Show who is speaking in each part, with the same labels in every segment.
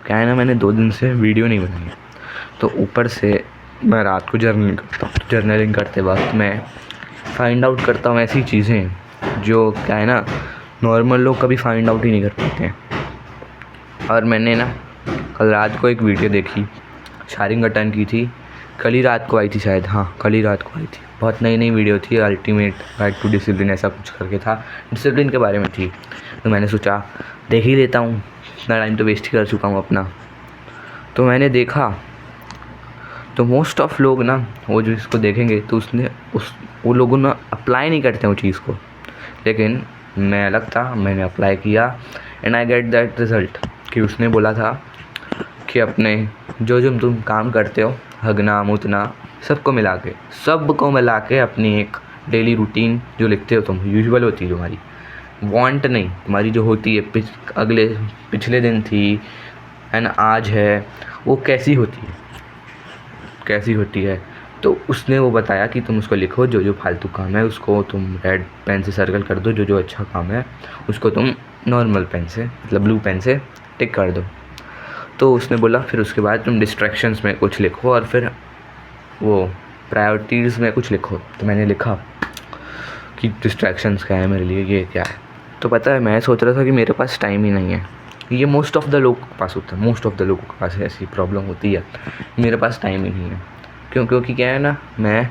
Speaker 1: क्या है ना, मैंने 2 दिन से वीडियो नहीं बनाई, तो ऊपर से मैं रात को जर्नलिंग करता हूँ। जर्नलिंग करते वक्त मैं फाइंड आउट करता हूँ ऐसी चीज़ें जो क्या है ना, नॉर्मल लोग कभी फाइंड आउट ही नहीं कर पाते हैं। और मैंने ना कल रात को एक वीडियो देखी, शारिंग अटन की थी, कल ही रात को आई थी शायद, हाँ कल ही रात को आई थी। बहुत नई वीडियो थी, अल्टीमेट गाइड टू डिसिप्लिन ऐसा कुछ करके था, डिसिप्लिन के बारे में थी। तो मैंने सोचा देख ही लेता हूँ, इतना टाइम तो वेस्ट ही कर चुका हूँ अपना। तो मैंने देखा तो मोस्ट ऑफ लोग ना वो जो इसको देखेंगे तो वो लोगों ना अप्लाई नहीं करते वो चीज़ को, लेकिन मैं अलग था, मैंने अप्लाई किया and I get that result कि उसने बोला था कि अपने जो तुम काम करते हो, हगना मुतना सबको मिला के अपनी एक डेली रूटीन जो लिखते हो तुम, यूजुअल होती है तुम्हारी, वांट नहीं, तुम्हारी जो होती है पिछले दिन थी एंड आज है, वो कैसी होती है। तो उसने वो बताया कि तुम उसको लिखो, जो फालतू काम है उसको तुम रेड पेन से सर्कल कर दो, जो अच्छा काम है उसको तुम नॉर्मल पेन से, मतलब ब्लू पेन से टिक कर दो। तो उसने बोला फिर उसके बाद तुम डिस्ट्रैक्शंस में कुछ लिखो और फिर वो प्रायोरिटीज़ में कुछ लिखो। तो मैंने लिखा कि डिस्ट्रैक्शंस क्या है मेरे लिए, ये क्या है। तो पता है मैं सोच रहा था कि मेरे पास टाइम ही नहीं है। ये मोस्ट ऑफ़ द लोगों के पास होता है, मोस्ट ऑफ़ द लोगों के पास ऐसी प्रॉब्लम होती है, मेरे पास टाइम ही नहीं है। क्योंकि क्या है ना, मैं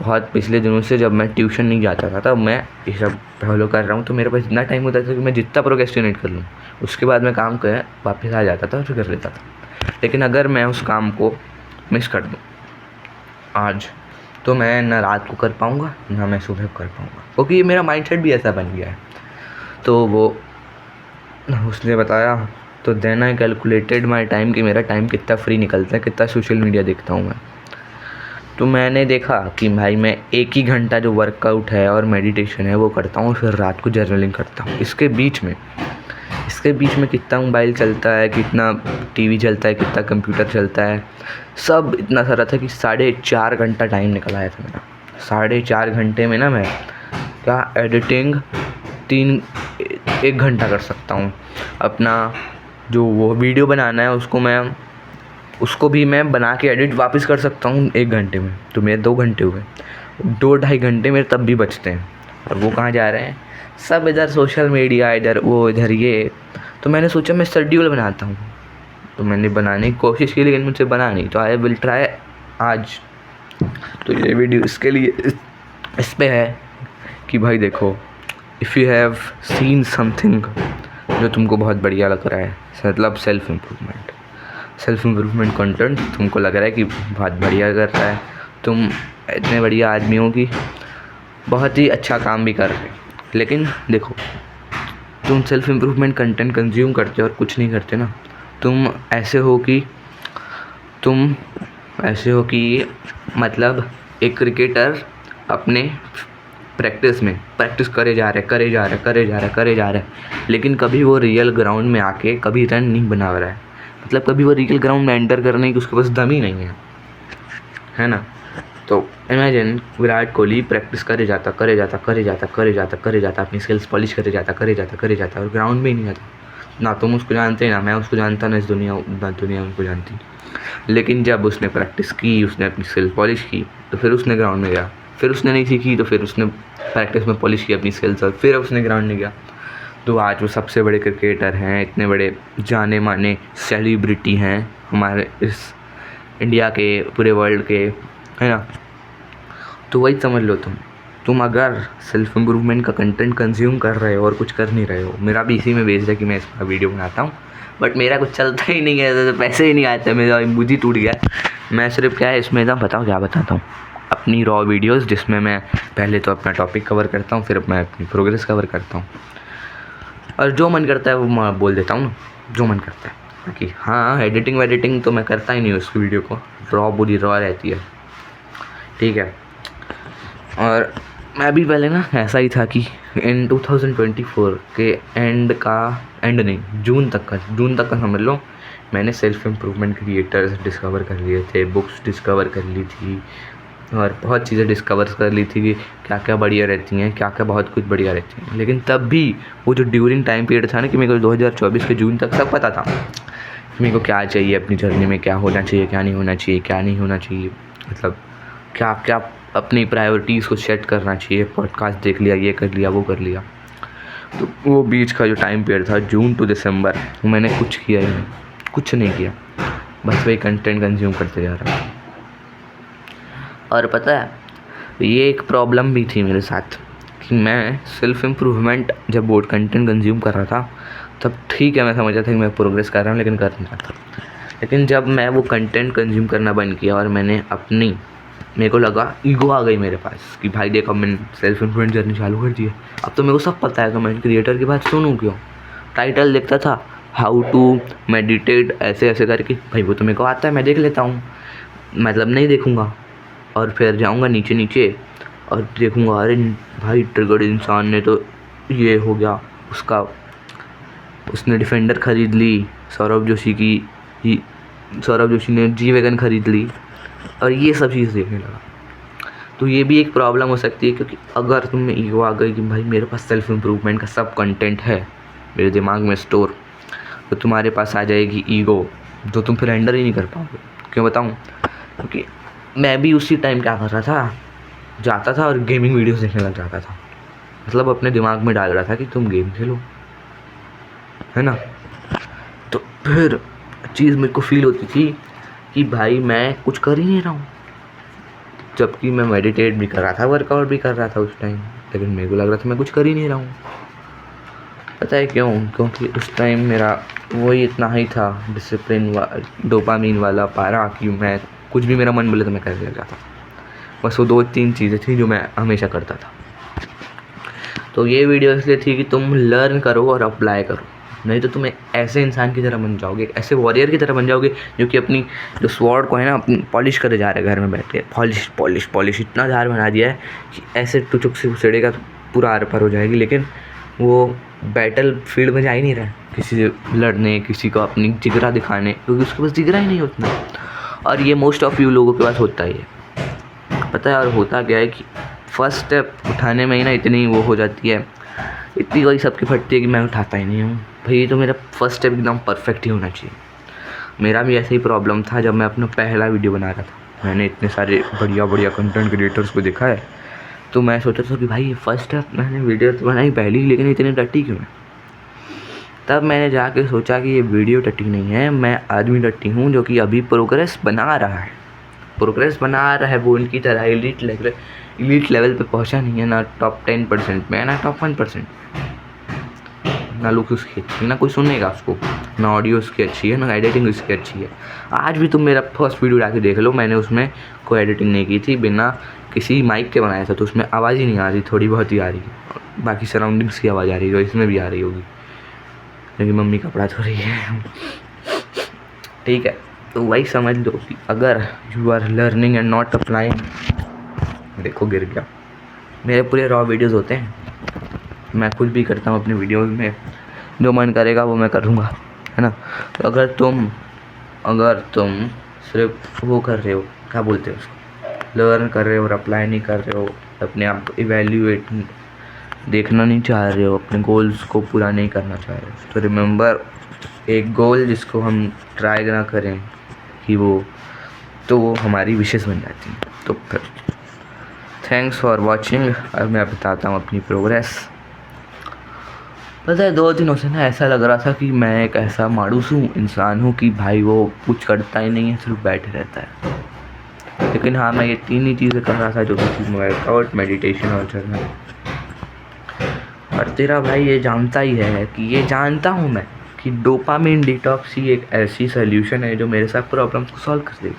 Speaker 1: बहुत पिछले दिनों से जब मैं ट्यूशन नहीं जाता था तब मैं ये सब फॉलो कर रहा हूँ, तो मेरे पास इतना टाइम होता था कि मैं जितना प्रोक्रेस्टिनेट कर लूँ उसके बाद मैं काम कर वापस आ जाता था और फिर कर लेता था। लेकिन अगर मैं उस काम को मिस कर दूँ आज, तो मैं ना रात को कर पाऊँगा ना मैं सुबह कर पाऊँगा, क्योंकि ये मेरा माइंडसेट भी ऐसा बन गया है। तो वो उसने बताया, तो then I calculated my time कि मेरा टाइम कितना फ्री निकलता है, कितना सोशल मीडिया देखता हूँ मैं। तो मैंने देखा कि भाई मैं 1 ही घंटा जो वर्कआउट है और मेडिटेशन है वो करता हूँ, फिर रात को जर्नलिंग करता हूँ। इसके बीच में कितना मोबाइल चलता है, कितना टीवी चलता है, कितना कंप्यूटर चलता है, सब इतना सारा था कि 4.5 घंटा टाइम निकल आया था मेरा। 4.5 घंटे में ना मैं क्या एडिटिंग 1 घंटा कर सकता हूँ। अपना जो वो वीडियो बनाना है उसको भी मैं बना के एडिट वापस कर सकता हूँ 1 घंटे में। तो मेरे 2 घंटे हुए, 2-2.5 घंटे मेरे तब भी बचते हैं। और वो कहाँ जा रहे हैं, सब इधर सोशल मीडिया, इधर वो इधर ये। तो मैंने सोचा मैं शेड्यूल बनाता हूँ, तो मैंने बनाने की कोशिश की लेकिन मुझसे बना नहीं। तो आई विल ट्राई आज। तो ये वीडियो इसके लिए इस पे है कि भाई देखो, if you have seen something जो तुमको बहुत बढ़िया लग रहा है, मतलब सेल्फ इम्प्रूवमेंट कंटेंट तुमको लग रहा है कि बहुत बढ़िया कर रहा है, तुम इतने बढ़िया आदमी हो कि बहुत ही अच्छा काम भी कर रहे हो, लेकिन देखो तुम सेल्फ इम्प्रूवमेंट कंटेंट कंज्यूम करते हो और कुछ नहीं करते ना, तुम ऐसे हो कि मतलब एक क्रिकेटर अपने प्रैक्टिस करे जा रहा है, लेकिन कभी वो रियल ग्राउंड में आके कभी रन नहीं बना रहा है, मतलब कभी वो रियल ग्राउंड में एंटर करने की उसके पास दम ही नहीं है ना। तो इमेजिन विराट कोहली प्रैक्टिस करे जाता, अपनी स्किल्स पॉलिश करे जाता और ग्राउंड में ही नहीं आता। ना तुम उसको जानते, ना मैं उसको जानता, ना दुनिया उनको जानती। लेकिन जब उसने प्रैक्टिस की, उसने अपनी स्किल्स पॉलिश की, तो फिर उसने ग्राउंड में गया। फिर उसने नहीं सीखी तो फिर उसने प्रैक्टिस में पॉलिश की अपनी स्किल्स और फिर उसने ग्राउंड में गया। तो आज वो सबसे बड़े क्रिकेटर हैं, इतने बड़े जाने माने सेलिब्रिटी हैं हमारे इस इंडिया के, पूरे वर्ल्ड के, है ना। तो वही समझ लो, तुम अगर सेल्फ इम्प्रूवमेंट का कंटेंट कंज्यूम कर रहे हो और कुछ कर नहीं रहे हो, मेरा भी इसी में बेस्ड है कि मैं इसका वीडियो बनाता हूँ, बट मेरा कुछ चलता ही नहीं है, तो पैसे ही नहीं आते, मेरा मुझ ही टूट गया। मैं सिर्फ क्या है इसमें एकदम बताता हूँ अपनी रॉ वीडियोस, जिसमें मैं पहले तो अपना टॉपिक कवर करता हूँ, फिर मैं अपनी प्रोग्रेस कवर करता हूँ, और जो मन करता है वो मैं बोल देता हूँ ना, जो मन करता है। बाकी हाँ, एडिटिंग तो मैं करता ही नहीं उसकी वीडियो को, पूरी रॉ रहती है, ठीक है। और मैं भी पहले ना ऐसा ही था कि इन 2024 के जून तक का समझ लो, मैंने सेल्फ इम्प्रूवमेंट क्रिएटर्स डिस्कवर कर लिए थे, बुक्स डिस्कवर कर ली थी और बहुत चीज़ें डिस्कवर कर ली थी कि क्या क्या बढ़िया रहती हैं, क्या क्या बहुत कुछ बढ़िया रहती हैं। लेकिन तब भी वो जो ड्यूरिंग टाइम पीरियड था ना, कि मेरे को 2024 के जून तक सब पता था मेरे को क्या चाहिए अपनी जर्नी में, क्या होना चाहिए, क्या नहीं होना चाहिए, क्या नहीं होना चाहिए, मतलब क्या क्या अपनी प्रायोरिटीज़ को सेट करना चाहिए। पॉडकास्ट देख लिया, ये कर लिया, वो कर लिया। तो वो बीच का जो टाइम पीरियड था जून टू दिसंबर, मैंने कुछ किया ही नहीं, कुछ नहीं किया, बस वही कंटेंट कंज्यूम करते जा रहा। और पता है ये एक प्रॉब्लम भी थी मेरे साथ कि मैं सेल्फ इम्प्रूवमेंट जब बोर्ड कंटेंट कंज्यूम कर रहा था तब ठीक है, मैं समझ रहा था कि मैं प्रोग्रेस कर रहा हूँ, लेकिन कर नहीं रहा था। लेकिन जब मैं वो कंटेंट कंज्यूम करना बंद किया और मेरे को लगा ईगो आ गई मेरे पास कि भाई देख अब मैंने सेल्फ इम्प्रूवमेंट जर्नी चालू कर दी है, अब तो मेरे को सब पता है, तो मैं क्रिएटर की बात सुनूँ क्यों। टाइटल देखता था हाउ टू मेडिटेट ऐसे ऐसे करके, भाई वो तो मेरे को आता है, मैं देख लेता हूँ, मतलब नहीं देखूँगा। और फिर जाऊँगा नीचे नीचे और देखूँगा अरे भाई ट्रिगर्ड इंसान ने तो ये हो गया, उसने डिफेंडर ख़रीद ली, सौरभ जोशी ने जी वैगन ख़रीद ली, और ये सब चीज़ देखने लगा। तो ये भी एक प्रॉब्लम हो सकती है, क्योंकि अगर तुम में ईगो आ गई कि भाई मेरे पास सेल्फ इम्प्रूवमेंट का सब कंटेंट है मेरे दिमाग में स्टोर, तो तुम्हारे पास आ जाएगी ईगो जो तुम फिर हैंडल ही नहीं कर पाओगे। क्यों बताऊँ? क्योंकि मैं भी उसी टाइम क्या कर रहा था, जाता था और गेमिंग वीडियोस देखने लग जाता था, मतलब अपने दिमाग में डाल रहा था कि तुम गेम खेलो, है ना। तो फिर चीज़ मेरे को फील होती थी कि भाई मैं कुछ कर ही नहीं रहा हूँ, जबकि मैं मेडिटेट भी कर रहा था, वर्कआउट भी कर रहा था उस टाइम, लेकिन मेरे को लग रहा था मैं कुछ कर ही नहीं रहा हूँ। पता है क्यों? क्योंकि उस टाइम मेरा वही इतना ही था डिसिप्लिन डोपामीन वाला पारा कि मैं कुछ भी मेरा मन बोले तो मैं करने लग जाता। बस वो 2-3 चीज़ें थी जो मैं हमेशा करता था। तो ये वीडियो इसलिए थी कि तुम लर्न करो और अप्लाई करो, नहीं तो तुम एक ऐसे इंसान की तरह बन जाओगे, एक ऐसे वॉरियर की तरह बन जाओगे जो कि अपनी जो स्वॉर्ड को है ना अपनी पॉलिश करे जा रहे हैं घर में बैठ के, पॉलिश इतना झार बना दिया है कि ऐसे टुचुक से उछड़ेगा तो पूरा आर पार हो जाएगी, लेकिन वो बैटल फील्ड में जा ही नहीं रहा है किसी से लड़ने, किसी को अपनी जिगरा दिखाने, क्योंकि उसके पास जिगरा ही नहीं होता। और ये मोस्ट ऑफ यू लोगों के पास होता ही है, पता है। और होता क्या है कि फर्स्ट स्टेप उठाने में ही ना इतनी वो हो जाती है, इतनी कोई सबकी फटती है कि मैं उठाता ही नहीं हूँ। भाई तो मेरा फर्स्ट स्टेप एकदम परफेक्ट ही होना चाहिए। मेरा भी ऐसा ही प्रॉब्लम था जब मैं अपना पहला वीडियो बना रहा था। मैंने इतने सारे बढ़िया कंटेंट क्रिएटर्स को देखा है, तो मैं सोचा था कि भाई ये फर्स्ट स्टेप, मैंने वीडियो तो बनाई पहली, लेकिन इतनी डटी क्यों है। तब मैंने जाके सोचा कि ये वीडियो डटी नहीं है, मैं आदमी डटी हूँ जो कि अभी प्रोग्रेस बना रहा है। वो उनकी तरह एलीट लेवल पे पहुँचा नहीं है, ना टॉप 10% में, ना टॉप 1%। ना लुक उसकी अच्छी, ना कोई सुनेगा उसको, ना ऑडियो उसकी अच्छी है, ना एडिटिंग उसकी अच्छी है। आज भी तुम मेरा फर्स्ट वीडियो डाल के देख लो, मैंने उसमें कोई एडिटिंग नहीं की थी, बिना किसी माइक के बनाया था, तो उसमें आवाज़ ही नहीं आ रही, थोड़ी बहुत ही आ रही है, बाकी सराउंडिंग्स की आवाज़ आ रही है, जो इसमें भी आ रही होगी, लेकिन मम्मी कपड़ा धो रही है। ठीक है, तो वही समझ लो कि अगर you are learning and not applying, देखो गिर गया। मेरे पूरे रॉ वीडियोस होते हैं, मैं कुछ भी करता हूँ अपने वीडियोस में, जो मन करेगा वो मैं करूँगा, है ना। तो अगर तुम सिर्फ वो कर रहे हो, क्या बोलते हो उसको, लर्न कर रहे हो और अप्लाई नहीं कर रहे हो, अपने आप को इवैल्यूएट देखना नहीं चाह रहे हो, अपने गोल्स को पूरा नहीं करना चाह रहे हो, तो रिमेंबर, एक गोल जिसको हम ट्राई ना करें कि वो हमारी विशेष बन जाती है। तो फिर थैंक्स फॉर वॉचिंग। अब मैं बताता हूँ अपनी प्रोग्रेस। पता है 2 दिनों से ना ऐसा लग रहा था कि मैं एक ऐसा मायूस इंसान हूँ कि भाई वो कुछ करता ही नहीं है, सिर्फ बैठे रहता है। लेकिन हाँ, मैं ये 3 ही चीज़ें कर रहा था, जो कि वर्कआउट, मेडिटेशन और जर्नल। और तेरा भाई ये जानता ही है कि ये जानता हूँ मैं कि डोपामिन डिटॉक्स ही एक ऐसी सोल्यूशन है जो मेरे साथ प्रॉब्लम्स को सॉल्व कर देगी,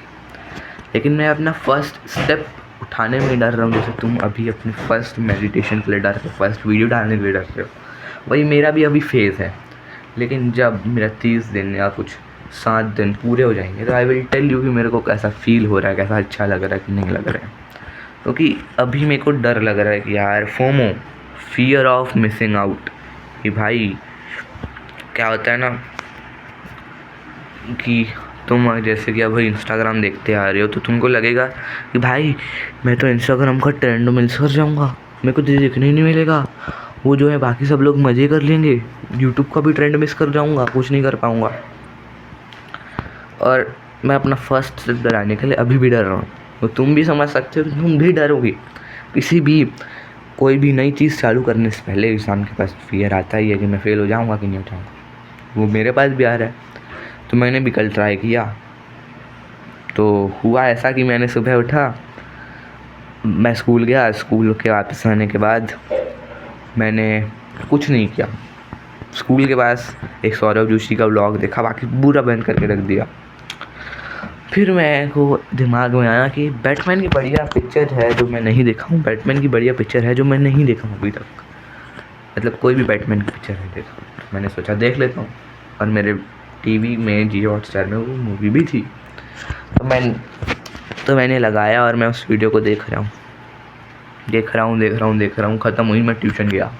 Speaker 1: लेकिन मैं अपना फर्स्ट स्टेप उठाने में डर रहा हूँ। जैसे तुम अभी अपने फर्स्ट मेडिटेशन के लिए डर रहे हो, फर्स्ट वीडियो डालने के लिए डर रहे हो, वही मेरा भी अभी फेज़ है। लेकिन जब मेरा 30 दिन या कुछ 7 दिन पूरे हो जाएंगे, तो आई विल टेल यू कि मेरे को कैसा फील हो रहा है, कैसा अच्छा लग रहा है कि नहीं लग रहा है। क्योंकि अभी मेरे को डर लग रहा है कि यार FOMO, fear of missing out, कि भाई क्या होता है ना कि तुम जैसे कि अब इंस्टाग्राम देखते आ रहे हो, तो तुमको लगेगा कि भाई मैं तो इंस्टाग्राम का ट्रेंड मिस कर जाऊँगा, मेरे को देखने ही नहीं मिलेगा, वो जो है बाकी सब लोग मज़े कर लेंगे, यूट्यूब का भी ट्रेंड मिस कर जाऊँगा, कुछ नहीं कर पाऊँगा। और मैं अपना फर्स्ट स्टेप डराने के लिए अभी भी डर रहा हूँ। तो तुम भी समझ सकते हो, तुम भी डरोगे किसी भी कोई भी नई चीज़ चालू करने से पहले। इंसान के पास फियर आता ही है कि मैं फ़ेल हो जाऊँगा कि नहीं हो जाऊँगा, वो मेरे पास भी आ रहा है। तो मैंने भी कल ट्राई किया। तो हुआ ऐसा कि मैंने सुबह उठा, मैं स्कूल गया, स्कूल के वापस आने के बाद मैंने कुछ नहीं किया। स्कूल के पास एक सौरभ जोशी का व्लॉग देखा, बाकी पूरा बंद करके रख दिया। फिर मेरे को दिमाग में आया कि बैटमैन की बढ़िया पिक्चर है जो मैं नहीं देखा हूँ, बैटमैन की बढ़िया पिक्चर है जो मैं नहीं देखा हूँ अभी तक, मतलब कोई भी बैटमैन की पिक्चर नहीं देखा। मैंने सोचा देख लेता हूँ, और मेरे टीवी में जियो हॉटस्टार में वो मूवी भी थी। तो मैंने लगाया और मैं उस वीडियो को देख रहा हूँ। ख़त्म हुई, मैं ट्यूशन गया।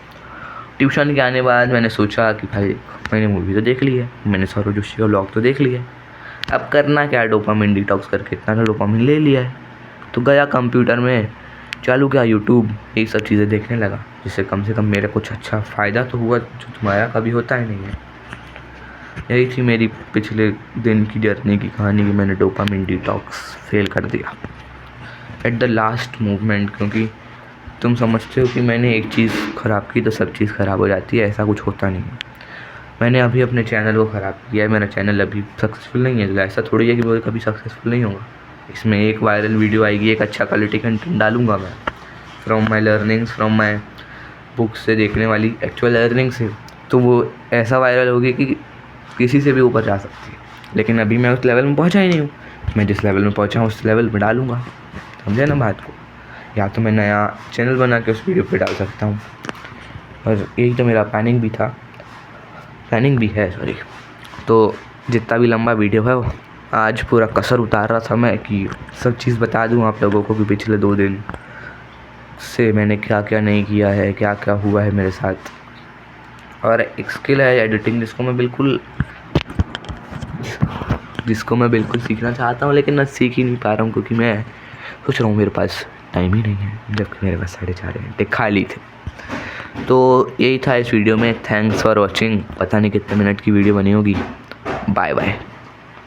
Speaker 1: ट्यूशन के आने बाद मैंने सोचा कि भाई मैंने मूवी तो देख ली है, मैंने सौरभ जोशी का व्लॉग तो देख लिया है, अब करना क्या है, डोपामिन डिटॉक्स करके इतना डोपामिन ले लिया है। तो गया कंप्यूटर में, चालू किया यूट्यूब, यही सब चीज़ें देखने लगा, जिससे कम से कम मेरा कुछ अच्छा फ़ायदा तो हुआ, जो तुम्हारा कभी होता ही नहीं है। यही थी मेरी पिछले दिन की जर्नी की कहानी कि मैंने डोपामिन डिटॉक्स फेल कर दिया एट द लास्ट मूवमेंट। क्योंकि तुम समझते हो कि मैंने एक चीज़ ख़राब की तो सब चीज़ ख़राब हो जाती है, ऐसा कुछ होता नहीं है। मैंने अभी अपने चैनल को ख़राब किया है, मेरा चैनल अभी सक्सेसफुल नहीं है, तो ऐसा थोड़ी है कि वो कभी सक्सेसफुल नहीं होगा। इसमें एक वायरल वीडियो आएगी, एक अच्छा क्वालिटी कंटेंट डालूंगा मैं, from my learnings, from my book से देखने वाली एक्चुअल लर्निंग से, तो वो ऐसा वायरल होगी कि किसी से भी ऊपर जा सकती है। लेकिन अभी मैं उस लेवल में पहुंचा ही नहीं हूँ। मैं जिस लेवल में पहुंचा हूँ उस लेवल पर डालूंगा, समझे ना बात को। या तो मैं नया चैनल बना के उस वीडियो पे डाल सकता हूँ, और यही तो मेरा प्लानिंग भी है सॉरी। तो जितना भी लंबा वीडियो है वो आज पूरा कसर उतार रहा था मैं कि सब चीज़ बता दूँ आप लोगों को कि पिछले 2 दिन से मैंने क्या क्या नहीं किया है, क्या क्या हुआ है मेरे साथ। और एक स्किल है एडिटिंग, जिसको मैं बिल्कुल सीखना चाहता हूँ, लेकिन मैं सीख ही नहीं पा रहा हूँ, क्योंकि मैं सोच रहा हूँ मेरे पास टाइम ही नहीं है, जबकि मेरे पास 4.5 घंटे खाली थे। तो यही था इस वीडियो में। Thanks for watching. पता नहीं कितने मिनट की वीडियो बनी होगी। Bye bye.